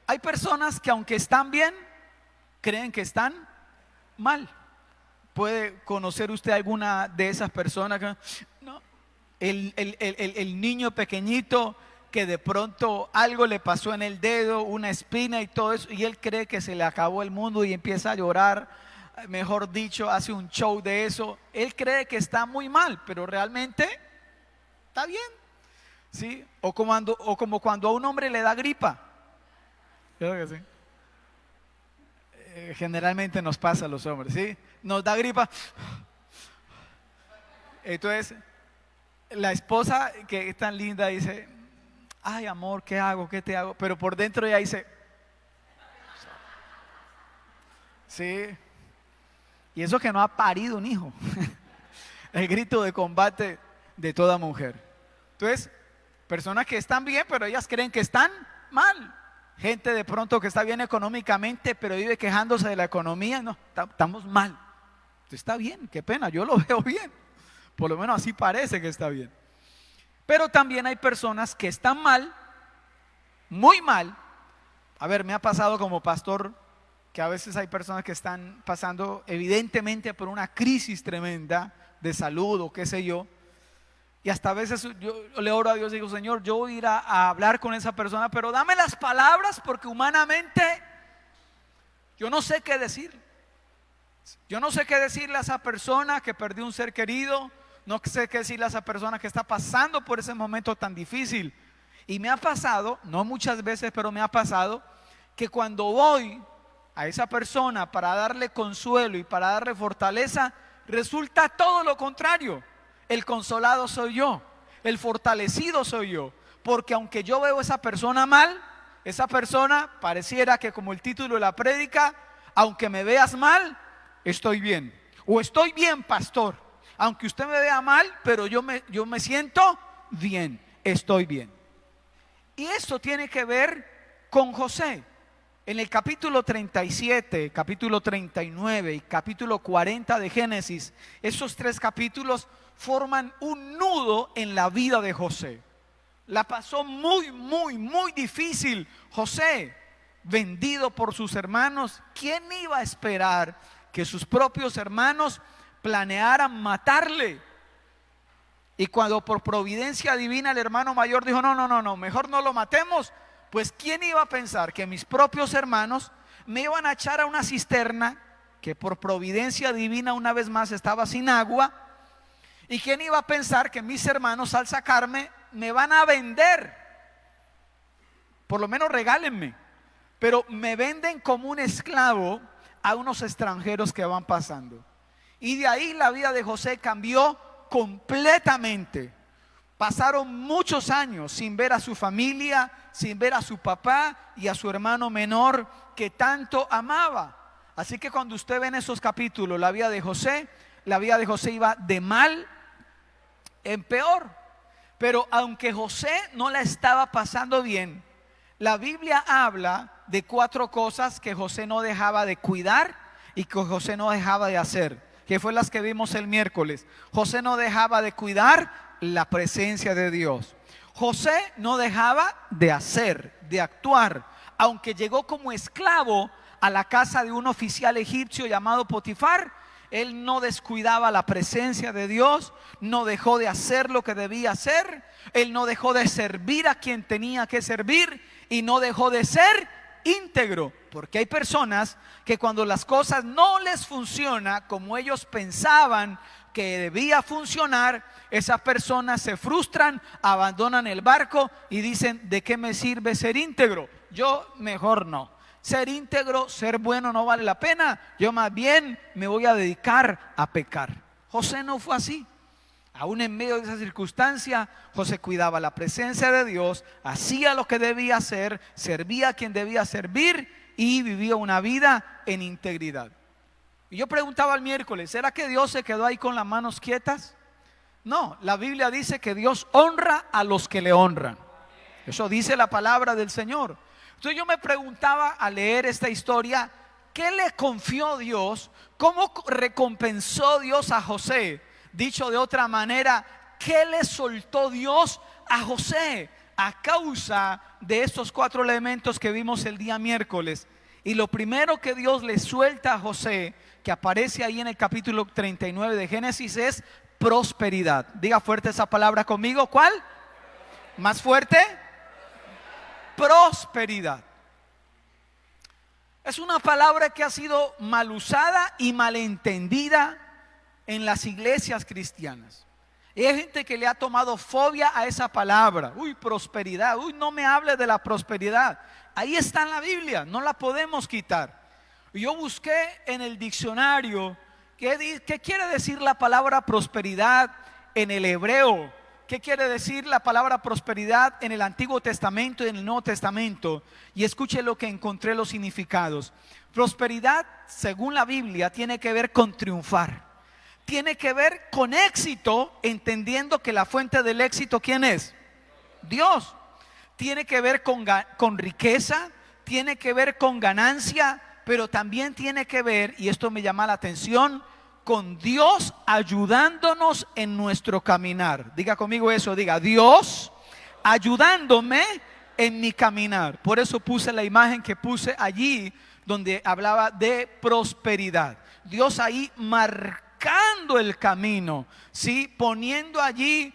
hay personas que aunque están bien, creen que están mal. ¿Puede conocer usted alguna de esas personas? No. El niño pequeñito que de pronto algo le pasó en el dedo, una espina y todo eso, y él cree que se le acabó el mundo y empieza a llorar, mejor dicho, hace un show de eso. Él cree que está muy mal, pero realmente está bien, ¿sí? O como cuando a un hombre le da gripa. Creo que sí. Generalmente nos pasa a los hombres, ¿sí? Nos da gripa. Entonces, la esposa que es tan linda dice: ay, amor, ¿qué hago? ¿Qué te hago? Pero por dentro ella dice: sí. Y eso que no ha parido un hijo. El grito de combate de toda mujer. Entonces, personas que están bien, pero ellas creen que están mal. Gente de pronto que está bien económicamente, pero vive quejándose de la economía. No, estamos mal. Está bien, qué pena, yo lo veo bien. Por lo menos así parece que está bien. Pero también hay personas que están mal, muy mal. A ver, me ha pasado como pastor que a veces hay personas que están pasando evidentemente por una crisis tremenda de salud o qué sé yo. Y hasta a veces yo le oro a Dios y digo: Señor, yo voy a ir a hablar con esa persona, pero dame las palabras, porque humanamente yo no sé qué decir. Yo no sé qué decirle a esa persona que perdió un ser querido. No sé qué decirle a esa persona que está pasando por ese momento tan difícil. Y me ha pasado, no muchas veces, pero me ha pasado que cuando voy a esa persona para darle consuelo y para darle fortaleza, resulta todo lo contrario. El consolado soy yo, el fortalecido soy yo, porque aunque yo veo a esa persona mal, esa persona pareciera que, como el título de la prédica, aunque me veas mal, estoy bien. O estoy bien, pastor, aunque usted me vea mal, pero yo me siento bien, estoy bien. Y esto tiene que ver con José. En el capítulo 37, capítulo 39 y capítulo 40 de Génesis, esos tres capítulos forman un nudo en la vida de José. La pasó muy, muy, muy difícil José, vendido por sus hermanos. ¿Quién iba a esperar que sus propios hermanos planearan matarle? Y cuando por providencia divina el hermano mayor dijo: no, mejor no lo matemos, pues ¿quién iba a pensar que mis propios hermanos me iban a echar a una cisterna que por providencia divina una vez más estaba sin agua? ¿Y quién iba a pensar que mis hermanos, al sacarme, me van a vender? Por lo menos regálenme. Pero me venden como un esclavo a unos extranjeros que van pasando. Y de ahí la vida de José cambió completamente. Pasaron muchos años sin ver a su familia, sin ver a su papá y a su hermano menor que tanto amaba. Así que cuando usted ve en esos capítulos la vida de José iba de mal en peor. Pero aunque José no la estaba pasando bien, la Biblia habla de 4 cosas que José no dejaba de cuidar y que José no dejaba de hacer, que fue las que vimos el miércoles. José no dejaba de cuidar la presencia de Dios. José no dejaba de hacer, de actuar, aunque llegó como esclavo a la casa de un oficial egipcio llamado Potifar. Él no descuidaba la presencia de Dios, no dejó de hacer lo que debía hacer, él no dejó de servir a quien tenía que servir y no dejó de ser íntegro. Porque hay personas que cuando las cosas no les funcionan como ellos pensaban que debía funcionar, esas personas se frustran, abandonan el barco y dicen: ¿de qué me sirve ser íntegro? Yo mejor no. Ser íntegro, ser bueno no vale la pena. Yo más bien me voy a dedicar a pecar. José no fue así. Aún en medio de esa circunstancia, José cuidaba la presencia de Dios, hacía lo que debía hacer, servía a quien debía servir y vivía una vida en integridad. Y yo preguntaba el miércoles: ¿será que Dios se quedó ahí con las manos quietas? No, la Biblia dice que Dios honra a los que le honran. Eso dice la palabra del Señor. Entonces yo me preguntaba al leer esta historia: ¿qué le confió Dios? ¿Cómo recompensó Dios a José? Dicho de otra manera, ¿qué le soltó Dios a José? a causa de estos 4 elementos que vimos el día miércoles. Y lo primero que Dios le suelta a José, que aparece ahí en el capítulo 39 de Génesis, es prosperidad. Diga fuerte esa palabra conmigo. ¿Cuál? ¿Más fuerte? Prosperidad. Es una palabra que ha sido mal usada y malentendida en las iglesias cristianas. Y hay gente que le ha tomado fobia a esa palabra. Uy, prosperidad. Uy, no me hable de la prosperidad. Ahí está en la Biblia, no la podemos quitar. Yo busqué en el diccionario qué quiere decir la palabra prosperidad en el hebreo. ¿Qué quiere decir la palabra prosperidad en el Antiguo Testamento y en el Nuevo Testamento? Y escuche lo que encontré los significados. Prosperidad, según la Biblia, tiene que ver con triunfar. Tiene que ver con éxito, entendiendo que la fuente del éxito, ¿quién es? Dios. Tiene que ver con riqueza, tiene que ver con ganancia, pero también tiene que ver, y esto me llama la atención, con Dios ayudándonos en nuestro caminar. Diga conmigo eso, diga: Dios ayudándome en mi caminar. Por eso puse la imagen que puse allí, donde hablaba de prosperidad. Dios ahí marcando el camino, ¿sí? Poniendo allí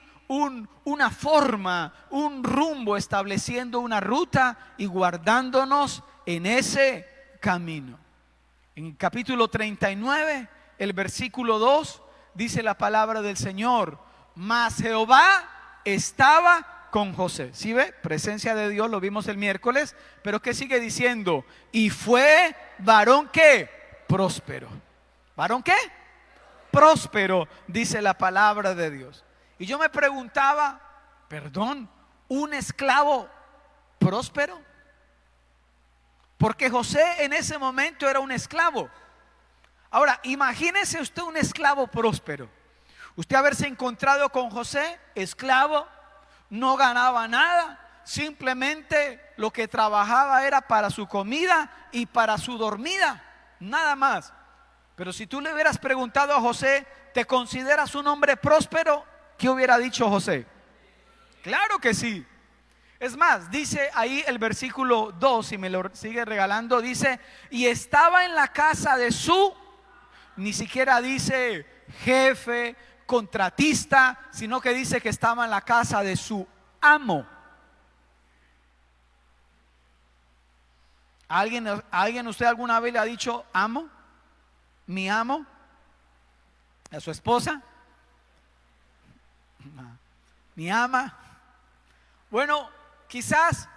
una forma, un rumbo, estableciendo una ruta y guardándonos en ese camino. En el capítulo 39, el versículo 2, dice la palabra del Señor: mas Jehová estaba con José. ¿Sí ve? Presencia de Dios, lo vimos el miércoles. Pero ¿qué sigue diciendo? Y fue varón ¿qué? Próspero. ¿Varón qué? Próspero, dice la palabra de Dios. Y yo me preguntaba, perdón, ¿un esclavo próspero? Porque José en ese momento era un esclavo. Ahora, imagínese usted un esclavo próspero. Usted haberse encontrado con José, esclavo, no ganaba nada, simplemente lo que trabajaba era para su comida y para su dormida, nada más. Pero si tú le hubieras preguntado a José, ¿te consideras un hombre próspero? ¿Qué hubiera dicho José? Claro que sí. Es más, dice ahí el versículo 2, si me lo sigue regalando, dice: y estaba en la casa de su, ni siquiera dice jefe, contratista, sino que dice que estaba en la casa de su amo. ¿Alguien usted alguna vez le ha dicho amo? ¿Mi amo? ¿A su esposa? ¿Mi ama? Bueno, quizás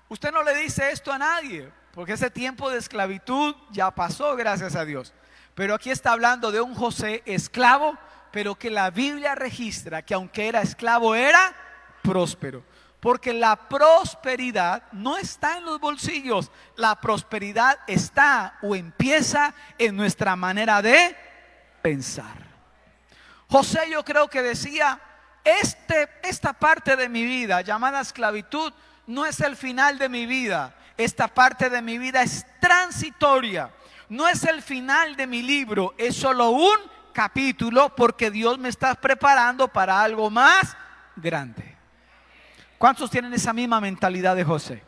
usted no le dice esto a nadie, porque ese tiempo de esclavitud ya pasó, gracias a Dios. Pero aquí está hablando de un José esclavo, pero que la Biblia registra que aunque era esclavo era próspero. Porque la prosperidad no está en los bolsillos, la prosperidad está o empieza en nuestra manera de pensar. José, yo creo que decía: esta parte de mi vida llamada esclavitud no es el final de mi vida. Esta parte de mi vida es transitoria, no es el final de mi libro, es solo un capítulo, porque Dios me está preparando para algo más grande. ¿Cuántos tienen esa misma mentalidad de José?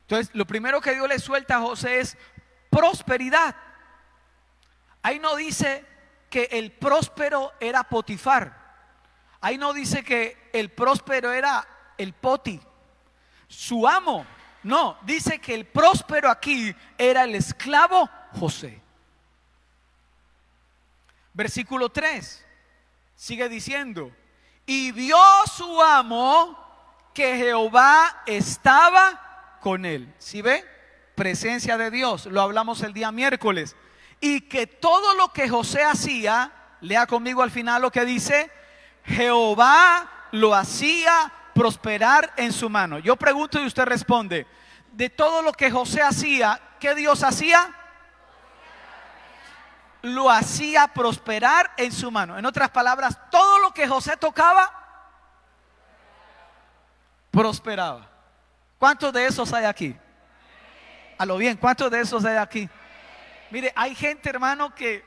Entonces, lo primero que Dios le suelta a José es prosperidad. Ahí no dice que el próspero era Potifar. Ahí no dice que el próspero era el Poti, su amo. No, dice que el próspero aquí era el esclavo José. Versículo 3 sigue diciendo: y vio su amo que Jehová estaba con él. ¿Sí ve? Presencia de Dios, lo hablamos el día miércoles. Y que todo lo que José hacía, lea conmigo al final lo que dice: Jehová lo hacía prosperar en su mano. Yo pregunto y usted responde: de todo lo que José hacía, ¿qué Dios hacía? Lo hacía prosperar en su mano. En otras palabras, todo lo que José tocaba prosperaba. ¿Cuántos de esos hay aquí? A lo bien, ¿cuántos de esos hay aquí? Mire, hay gente, hermano, que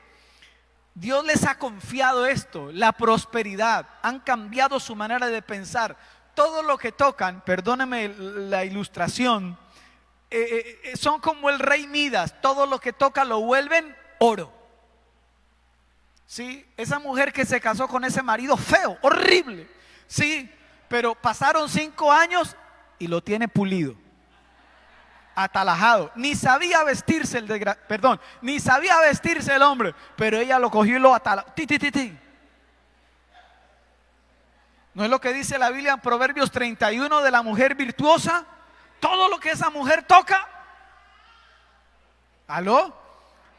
Dios les ha confiado esto, la prosperidad. Han cambiado su manera de pensar. todo lo que tocan, perdóneme la ilustración, son como el rey Midas, todo lo que toca lo vuelven oro. Sí, esa mujer que se casó con ese marido feo, horrible, sí, pero pasaron 5 años y lo tiene pulido, atalajado. Ni sabía vestirse ni sabía vestirse el hombre, pero ella lo cogió y lo atalajó. ¿No es lo que dice la Biblia en Proverbios 31 de la mujer virtuosa? Todo lo que esa mujer toca. ¿Aló?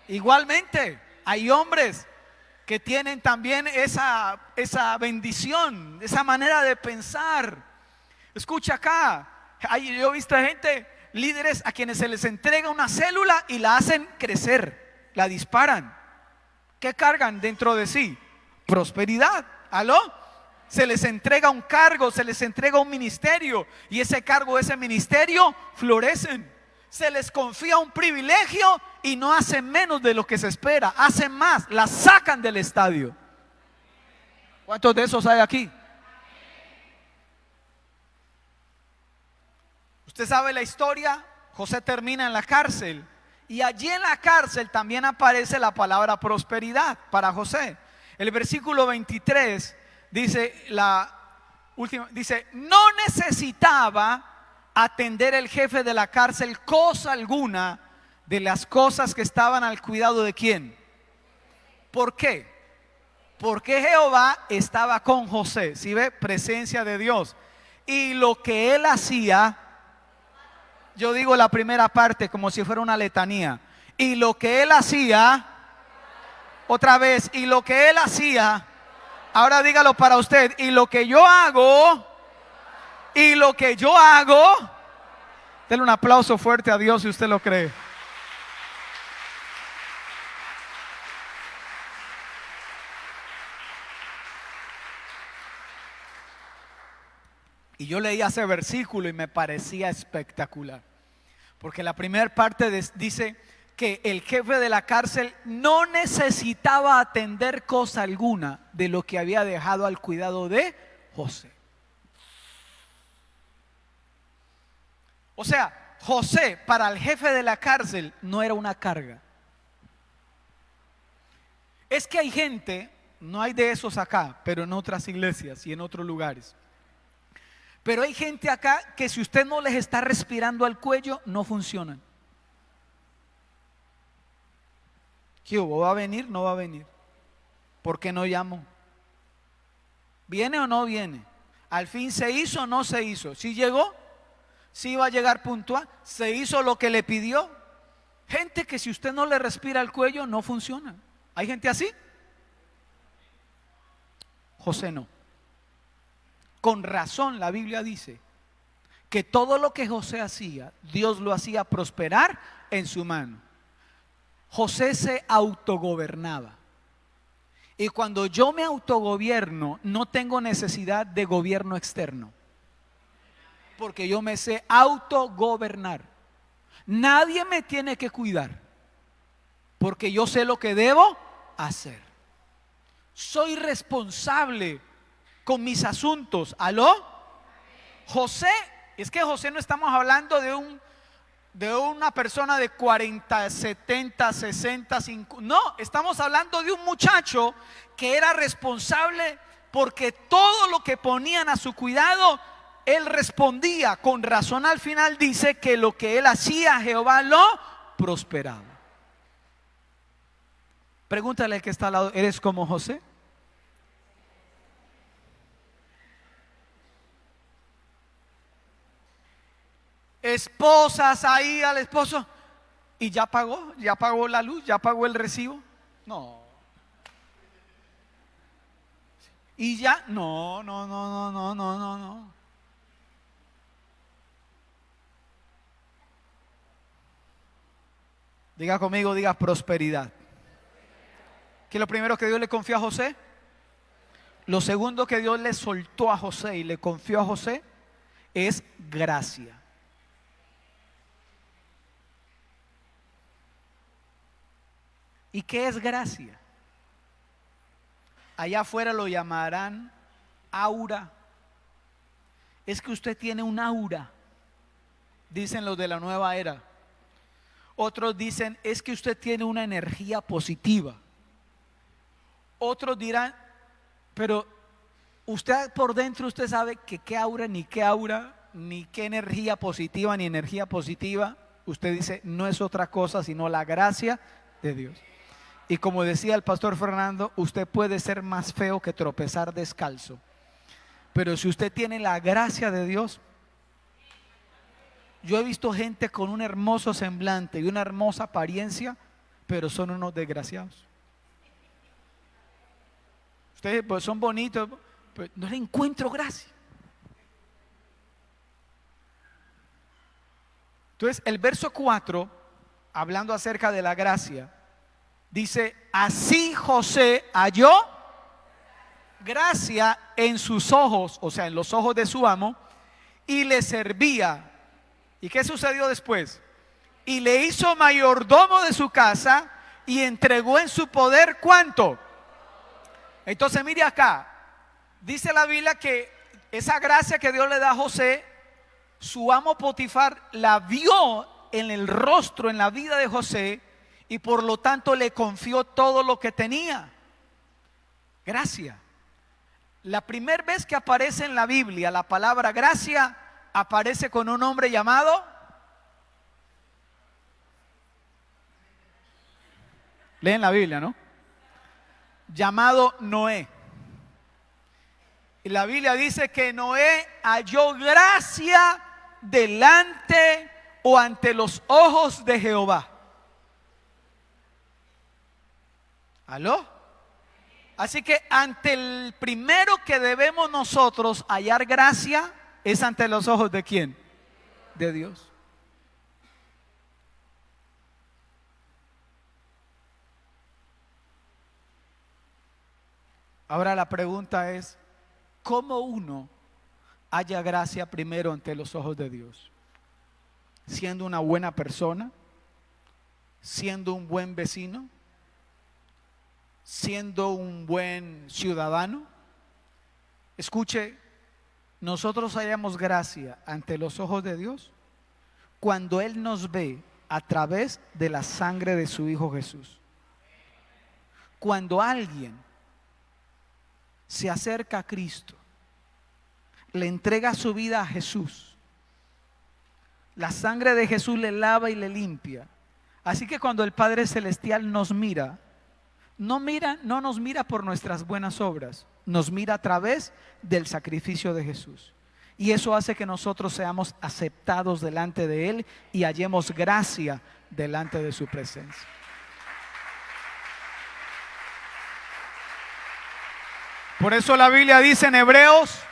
Igualmente, hay hombres que tienen también esa bendición, esa manera de pensar. Escucha acá, yo he visto gente, líderes a quienes se les entrega una célula y la hacen crecer, la disparan. ¿Qué cargan dentro de sí? Prosperidad. ¿Aló? Se les entrega un cargo, se les entrega un ministerio, y ese cargo, ese ministerio florecen. Se les confía un privilegio y no hacen menos de lo que se espera, hacen más, la sacan del estadio. ¿Cuántos de esos hay aquí? Usted sabe la historia. José termina en la cárcel, y allí en la cárcel también aparece la palabra prosperidad para José. El versículo 23 dice, no necesitaba atender el jefe de la cárcel cosa alguna de las cosas que estaban al cuidado de quién. ¿Por qué? Porque Jehová estaba con José. ¿Sí ve? Presencia de Dios. Y lo que él hacía, yo digo la primera parte como si fuera una letanía. Y lo que él hacía, otra vez, y lo que él hacía, ahora dígalo para usted, y lo que yo hago, denle un aplauso fuerte a Dios si usted lo cree. Y yo leía ese versículo y me parecía espectacular, porque la primera parte dice que el jefe de la cárcel no necesitaba atender cosa alguna de lo que había dejado al cuidado de José. O sea, José para el jefe de la cárcel no era una carga. Es que hay gente, no hay de esos acá, pero en otras iglesias y en otros lugares. Pero hay gente acá que si usted no les está respirando al cuello, no funcionan. ¿Qué hubo? ¿Va a venir? ¿No va a venir? ¿Por qué no llamo? ¿Viene o no viene? ¿Al fin se hizo o no se hizo? ¿Sí llegó? ¿Sí iba a llegar puntual? ¿Se hizo lo que le pidió? Gente que si usted no le respira al cuello, no funciona. ¿Hay gente así? José no. Con razón la Biblia dice que todo lo que José hacía, Dios lo hacía prosperar en su mano. José se autogobernaba. Y cuando yo me autogobierno, no tengo necesidad de gobierno externo, porque yo me sé autogobernar. Nadie me tiene que cuidar, porque yo sé lo que debo hacer. Soy responsable con mis asuntos. ¿Aló? José, es que José no estamos hablando de una persona de 40, 70, 60, 50. No, estamos hablando de un muchacho que era responsable, porque todo lo que ponían a su cuidado, él respondía. Con razón al final dice que lo que él hacía, Jehová lo prosperaba. Pregúntale al que está al lado, ¿eres como José? Esposas ahí al esposo, y ya pagó la luz, ya pagó el recibo. No. Y ya, no. Diga conmigo, diga prosperidad. ¿Qué es lo primero que Dios le confió a José? Lo segundo que Dios le soltó a José y le confió a José es gracia. ¿Y qué es gracia? Allá afuera lo llamarán aura. es que usted tiene un aura, dicen los de la nueva era. Otros dicen, es que usted tiene una energía positiva. Otros dirán, pero usted por dentro, usted sabe que qué aura, ni qué energía positiva, ni energía positiva. Usted dice, no es otra cosa sino la gracia de Dios. Y como decía el pastor Fernando, usted puede ser más feo que tropezar descalzo, pero si usted tiene la gracia de Dios. Yo he visto gente con un hermoso semblante y una hermosa apariencia, pero son unos desgraciados. Ustedes pues son bonitos, pero no le encuentro gracia. Entonces el verso 4, hablando acerca de la gracia, dice, así José halló gracia en sus ojos, o sea, en los ojos de su amo, y le servía. ¿Y qué sucedió después? Y le hizo mayordomo de su casa y entregó en su poder ¿cuánto? Entonces mire acá, dice la Biblia que esa gracia que Dios le da a José, su amo Potifar la vio en el rostro, en la vida de José, y por lo tanto le confió todo lo que tenía. Gracia. La primera vez que aparece en la Biblia la palabra gracia, aparece con un hombre llamado, leen la Biblia, ¿no? Llamado Noé. Y la Biblia dice que Noé halló gracia delante o ante los ojos de Jehová. ¿Aló? Así que ante el primero que debemos nosotros hallar gracia es ante los ojos de ¿quién? De Dios. Ahora la pregunta es, ¿cómo uno halla gracia primero ante los ojos de Dios? ¿Siendo una buena persona? ¿Siendo un buen vecino? ¿Siendo un buen ciudadano? Escuche, nosotros hallamos gracia ante los ojos de Dios cuando Él nos ve a través de la sangre de su Hijo Jesús. Cuando alguien se acerca a Cristo, le entrega su vida a Jesús, la sangre de Jesús le lava y le limpia. Así que cuando el Padre Celestial nos mira, no nos mira por nuestras buenas obras, nos mira a través del sacrificio de Jesús. Y eso hace que nosotros seamos aceptados delante de Él y hallemos gracia delante de su presencia. Por eso la Biblia dice en Hebreos,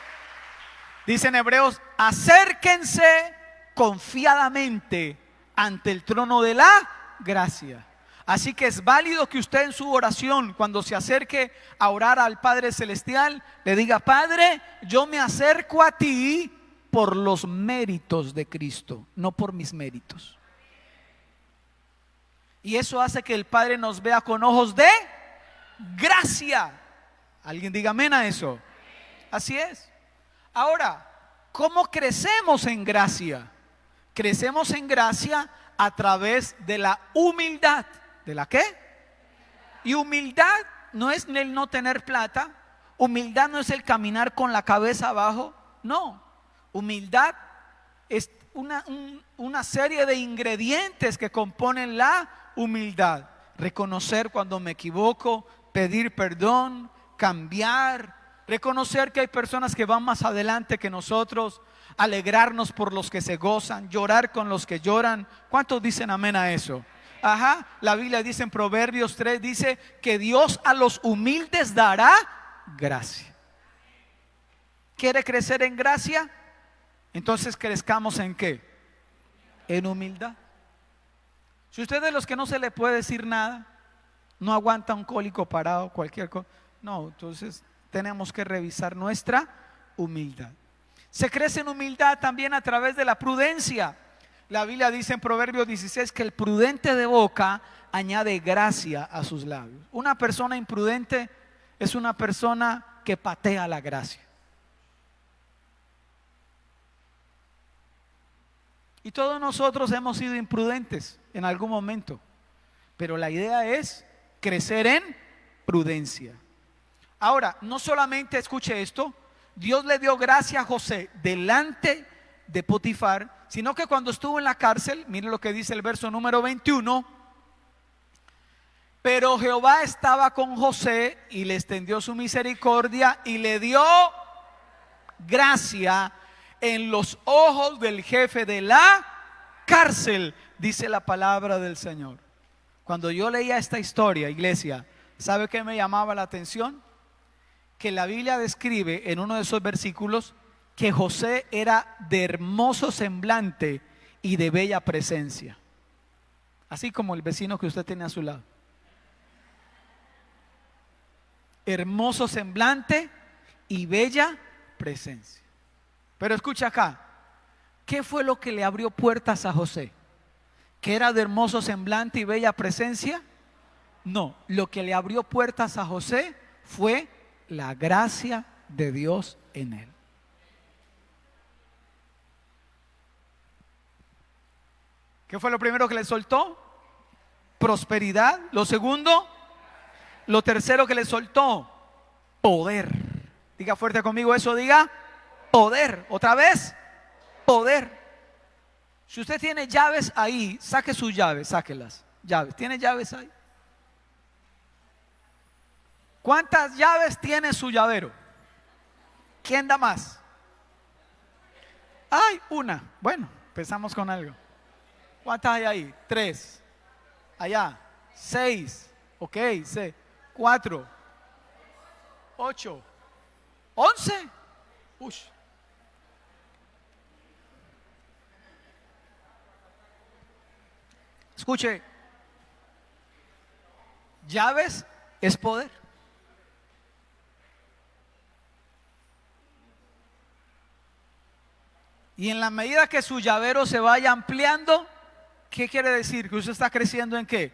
acérquense confiadamente ante el trono de la gracia. Así que es válido que usted en su oración, cuando se acerque a orar al Padre Celestial, le diga: Padre, yo me acerco a ti por los méritos de Cristo, no por mis méritos. Y eso hace que el Padre nos vea con ojos de gracia. Alguien diga amén a eso. Así es. Ahora, ¿cómo crecemos en gracia? Crecemos en gracia a través de la humildad. ¿De la qué? Y humildad no es el no tener plata. Humildad no es el caminar con la cabeza abajo. No. Humildad es una serie de ingredientes que componen la humildad. Reconocer cuando me equivoco, pedir perdón, cambiar, reconocer que hay personas que van más adelante que nosotros, alegrarnos por los que se gozan, llorar con los que lloran. ¿Cuántos dicen amén a eso? Ajá, la Biblia dice en Proverbios 3, dice que Dios a los humildes dará gracia. ¿Quiere crecer en gracia? Entonces crezcamos ¿en qué? En humildad. Si usted es de los que no se le puede decir nada, no aguanta un cólico parado, cualquier cosa, no, entonces tenemos que revisar nuestra humildad. Se crece en humildad también a través de la prudencia. La Biblia dice en Proverbios 16 que el prudente de boca añade gracia a sus labios. Una persona imprudente es una persona que patea la gracia. Y todos nosotros hemos sido imprudentes en algún momento. Pero la idea es crecer en prudencia. Ahora, no solamente escuche esto, Dios le dio gracia a José delante de Potifar, sino que cuando estuvo en la cárcel, mire lo que dice el verso número 21, pero Jehová estaba con José y le extendió su misericordia y le dio gracia en los ojos del jefe de la cárcel, dice la palabra del Señor. Cuando yo leía esta historia, iglesia, ¿sabe qué me llamaba la atención? Que la Biblia describe en uno de esos versículos que José era de hermoso semblante y de bella presencia, así como el vecino que usted tiene a su lado. Hermoso semblante y bella presencia. Pero escucha acá, ¿qué fue lo que le abrió puertas a José? ¿Que era de hermoso semblante y bella presencia? No, lo que le abrió puertas a José fue la gracia de Dios en él. ¿Qué fue lo primero que le soltó? Prosperidad. Lo segundo, lo tercero que le soltó, poder. Diga fuerte conmigo eso, diga poder. Otra vez, poder. Si usted tiene llaves ahí, saque sus llaves, sáquelas. Llaves, ¿tiene llaves ahí? ¿Cuántas llaves tiene su llavero? ¿Quién da más? Ay, una. Bueno, empezamos con algo. ¿Cuántas hay ahí? 3. Allá. 6. Ok, 6. 4. 8. 11. Uy. Escuche. Llaves es poder. Y en la medida que su llavero se vaya ampliando, ¿qué quiere decir? Que usted está creciendo ¿en qué?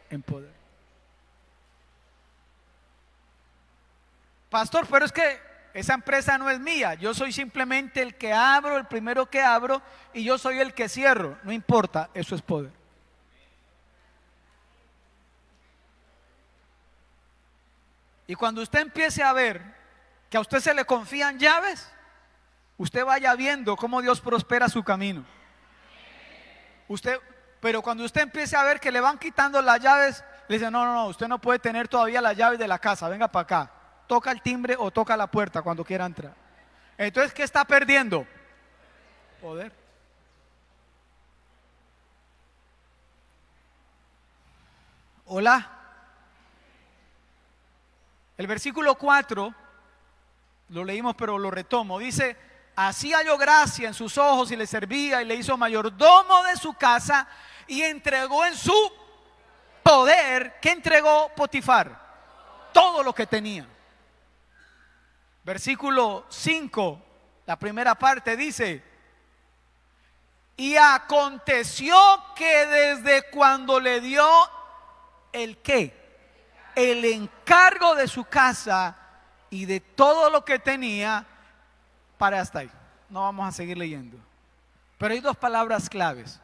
En poder. Pastor, pero es que esa empresa no es mía. Yo soy simplemente el que abro, el primero que abro, y yo soy el que cierro. No importa, eso es poder. Y cuando usted empiece a ver que a usted se le confían llaves, usted vaya viendo cómo Dios prospera su camino. Pero cuando usted empiece a ver que le van quitando las llaves, le dice, no, usted no puede tener todavía las llaves de la casa, venga para acá. Toca el timbre o toca la puerta cuando quiera entrar. Entonces, ¿qué está perdiendo? Poder. Hola. El versículo 4, lo leímos pero lo retomo, dice, así halló gracia en sus ojos y le servía y le hizo mayordomo de su casa y entregó en su poder. ¿Qué entregó Potifar? Todo lo que tenía. Versículo 5, la primera parte dice, y aconteció que desde cuando le dio el ¿qué? El encargo de su casa y de todo lo que tenía, para hasta ahí. No vamos a seguir leyendo. Pero hay dos palabras claves.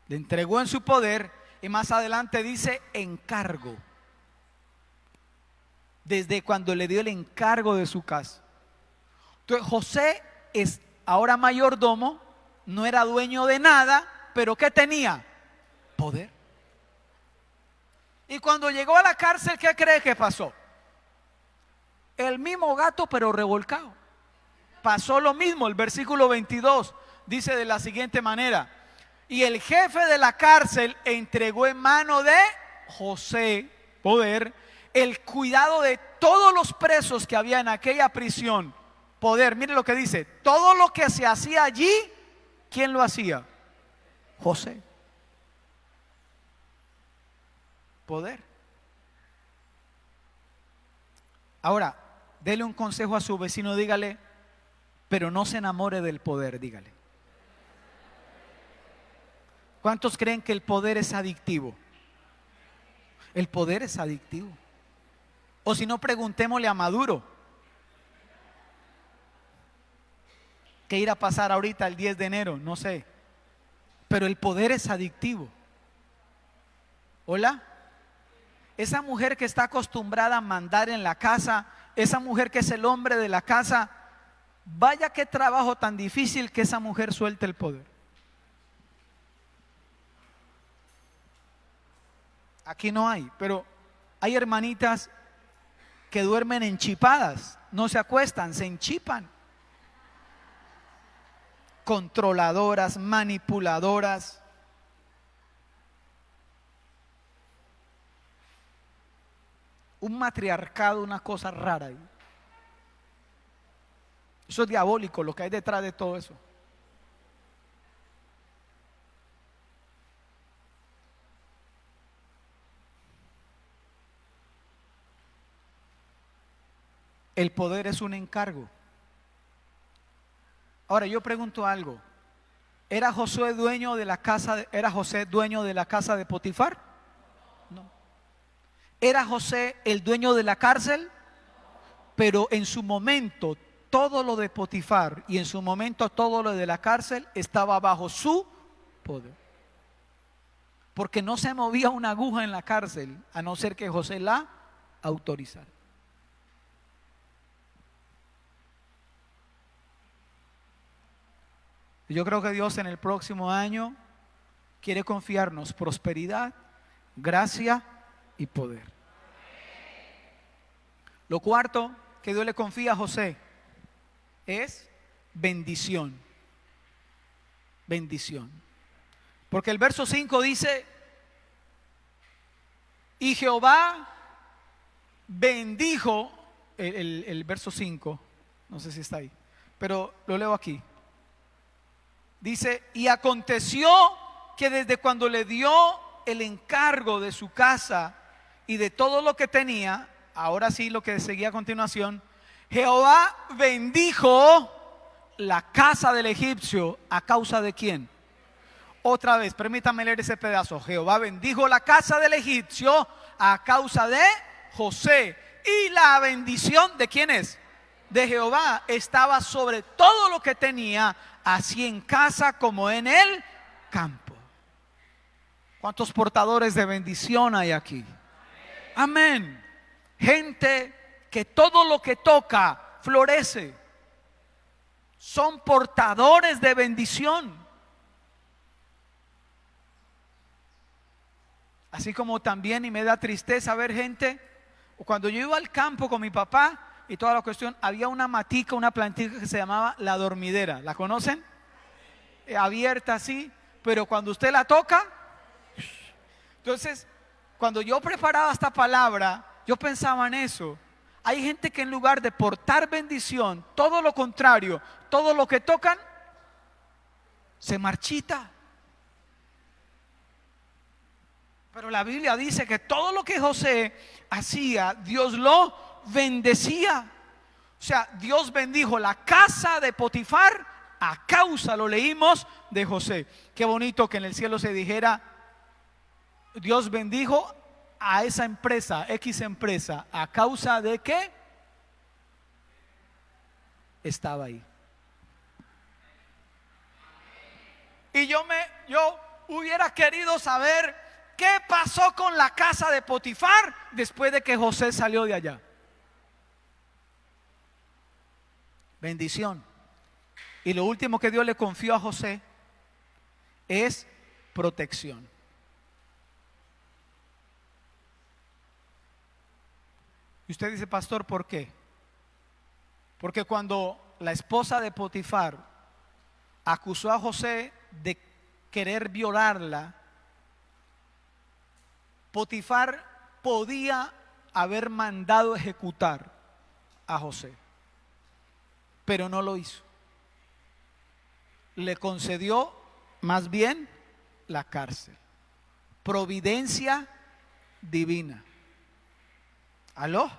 Le entregó en su poder y más adelante dice encargo. Desde cuando le dio el encargo de su casa. Entonces José es ahora mayordomo, no era dueño de nada, pero ¿qué tenía? Poder. Y cuando llegó a la cárcel, ¿qué cree que pasó? El mismo gato pero revolcado. Pasó lo mismo. El versículo 22 dice de la siguiente manera, y el jefe de la cárcel entregó en mano de José, poder, el cuidado de todos los presos que había en aquella prisión. Poder, mire lo que dice, todo lo que se hacía allí, ¿quién lo hacía? José. Poder. Ahora, dele un consejo a su vecino, dígale, pero no se enamore del poder, dígale. ¿Cuántos creen que el poder es adictivo? El poder es adictivo. O si no, preguntémosle a Maduro. ¿Qué irá a pasar ahorita el 10 de enero? No sé. pero el poder es adictivo. ¿Hola? Esa mujer que está acostumbrada a mandar en la casa, esa mujer que es el hombre de la casa, vaya qué trabajo tan difícil que esa mujer suelte el poder. Aquí no hay, pero hay hermanitas que duermen enchipadas, no se acuestan, se enchipan. Controladoras, manipuladoras. Un matriarcado, una cosa rara ahí. Eso es diabólico, lo que hay detrás de todo eso. El poder es un encargo. Ahora yo pregunto algo. ¿Era José dueño de la casa de Potifar? No. ¿Era José el dueño de la cárcel? Pero en su momento todo lo de Potifar y en su momento todo lo de la cárcel estaba bajo su poder. Porque no se movía una aguja en la cárcel a no ser que José la autorizara. Yo creo que Dios en el próximo año quiere confiarnos prosperidad, gracia y poder. Lo cuarto que Dios le confía a José es bendición. Bendición. Porque el verso 5 dice: y Jehová bendijo, el verso 5, no sé si está ahí, pero lo leo aquí. Dice: y aconteció que desde cuando le dio el encargo de su casa y de todo lo que tenía, ahora sí lo que seguía a continuación, Jehová bendijo la casa del egipcio. ¿A causa de quién? Otra vez, permítame leer ese pedazo. Jehová bendijo la casa del egipcio a causa de José. Y la bendición ¿de quién es? De Jehová estaba sobre todo lo que tenía, así en casa como en el campo. ¿Cuántos portadores de bendición hay aquí? Amén. Gente que todo lo que toca florece. Son portadores de bendición. Así como también, y me da tristeza ver gente, cuando yo iba al campo con mi papá y toda la cuestión, había una matica, una plantita que se llamaba la dormidera. ¿La conocen? Abierta así, pero cuando usted la toca. Entonces, cuando yo preparaba esta palabra, yo pensaba en eso. Hay gente que en lugar de portar bendición, todo lo contrario, todo lo que tocan se marchita. Pero la Biblia dice que todo lo que José hacía, Dios lo bendecía. O sea, Dios bendijo la casa de Potifar a causa, lo leímos, de José. Qué bonito que en el cielo se dijera: Dios bendijo a esa empresa, X empresa, a causa de que estaba ahí. Y yo hubiera querido saber qué pasó con la casa de Potifar después de que José salió de allá. Bendición. Y lo último que Dios le confió a José es protección. Y usted dice: pastor, ¿por qué? Porque cuando la esposa de Potifar acusó a José de querer violarla, Potifar podía haber mandado ejecutar a José, pero no lo hizo. Le concedió más bien la cárcel. Providencia divina. ¿Aló?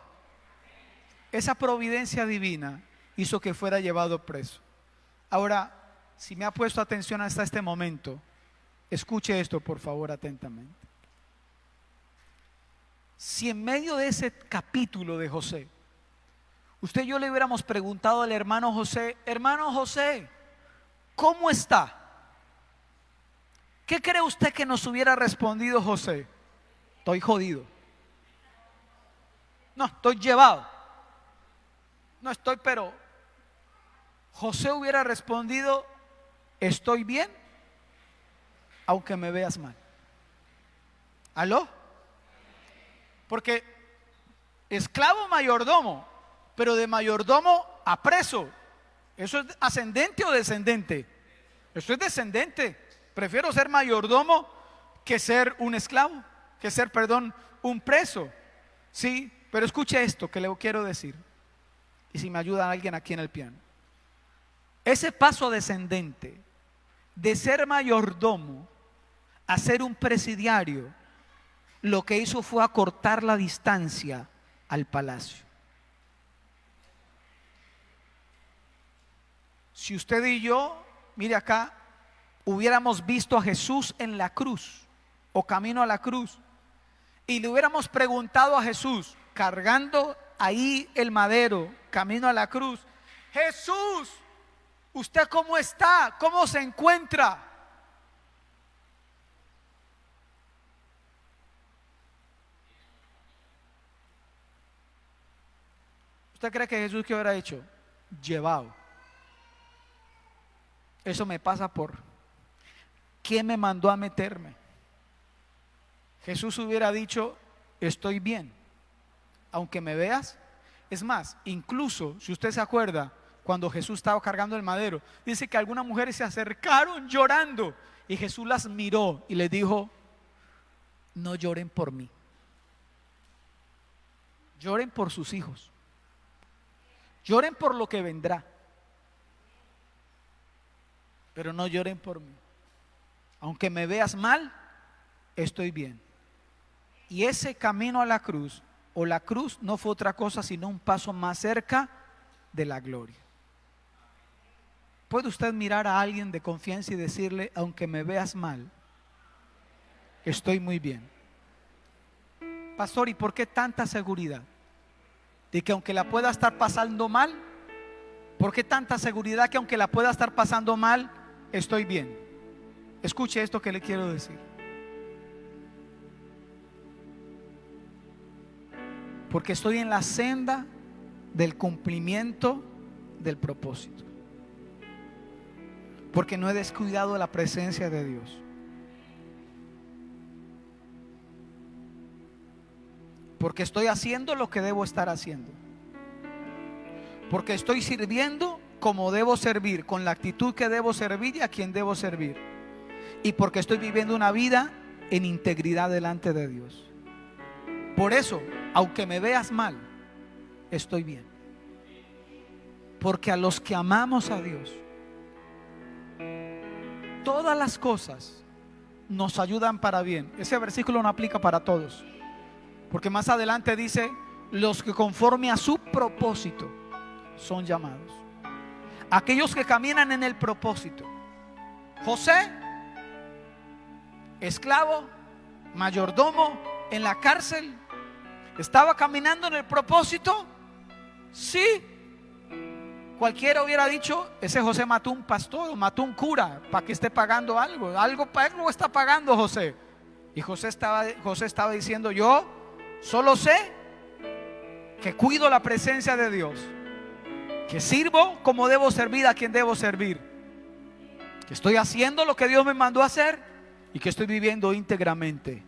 Esa providencia divina hizo que fuera llevado preso. Ahora, si me ha puesto atención hasta este momento, escuche esto por favor atentamente. Si en medio de ese capítulo de José, usted y yo le hubiéramos preguntado al hermano José: hermano José, ¿cómo está? ¿Qué cree usted que nos hubiera respondido José? Estoy jodido. No, estoy llevado. No estoy, pero José hubiera respondido, estoy bien, aunque me veas mal. ¿Aló? Porque esclavo mayordomo, pero de mayordomo a preso, ¿eso es ascendente o descendente? Eso es descendente. Prefiero ser mayordomo que ser un esclavo, que ser, perdón, un preso. Sí, pero escuche esto que le quiero decir. Y si me ayuda alguien aquí en el piano. Ese paso descendente de ser mayordomo a ser un presidiario, lo que hizo fue acortar la distancia al palacio. Si usted y yo, mire acá, hubiéramos visto a Jesús en la cruz o camino a la cruz y le hubiéramos preguntado a Jesús, cargando ahí el madero, camino a la cruz, Jesús, ¿usted cómo está? ¿Cómo se encuentra? ¿Usted cree que Jesús qué hubiera hecho? Llevado. Eso me pasa por ¿quién me mandó a meterme? Jesús hubiera dicho, estoy bien, aunque me veas. Es más, incluso si usted se acuerda, cuando Jesús estaba cargando el madero, dice que algunas mujeres se acercaron llorando y Jesús las miró y les dijo, no lloren por mí, lloren por sus hijos, lloren por lo que vendrá, pero no lloren por mí. Aunque me veas mal, estoy bien. Y ese camino a la cruz, o la cruz, no fue otra cosa sino un paso más cerca de la gloria. ¿Puede usted mirar a alguien de confianza y decirle, aunque me veas mal, estoy muy bien? Pastor, ¿y por qué tanta seguridad? De que aunque la pueda estar pasando mal, ¿por qué tanta seguridad que aunque la pueda estar pasando mal, estoy bien? Escuche esto que le quiero decir. Porque estoy en la senda del cumplimiento del propósito. Porque no he descuidado la presencia de Dios. Porque estoy haciendo lo que debo estar haciendo. Porque estoy sirviendo como debo servir, con la actitud que debo servir y a quien debo servir. Y porque estoy viviendo una vida en integridad delante de Dios. Por eso, aunque me veas mal, estoy bien. Porque a los que amamos a Dios, todas las cosas nos ayudan para bien. Ese versículo no aplica para todos, porque más adelante dice, los que conforme a su propósito son llamados. Aquellos que caminan en el propósito. José, esclavo, mayordomo en la cárcel, ¿estaba caminando en el propósito? Sí. Cualquiera hubiera dicho, ese José mató un pastor o mató un cura para que esté pagando algo. Algo está pagando José. Y José estaba diciendo, yo solo sé que cuido la presencia de Dios, que sirvo como debo servir a quien debo servir, que estoy haciendo lo que Dios me mandó a hacer y que estoy viviendo íntegramente.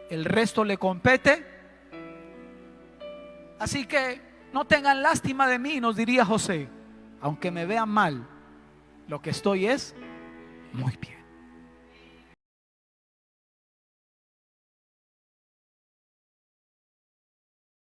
El resto le compete. Así que no tengan lástima de mí, nos diría José. Aunque me vean mal, lo que estoy es muy bien.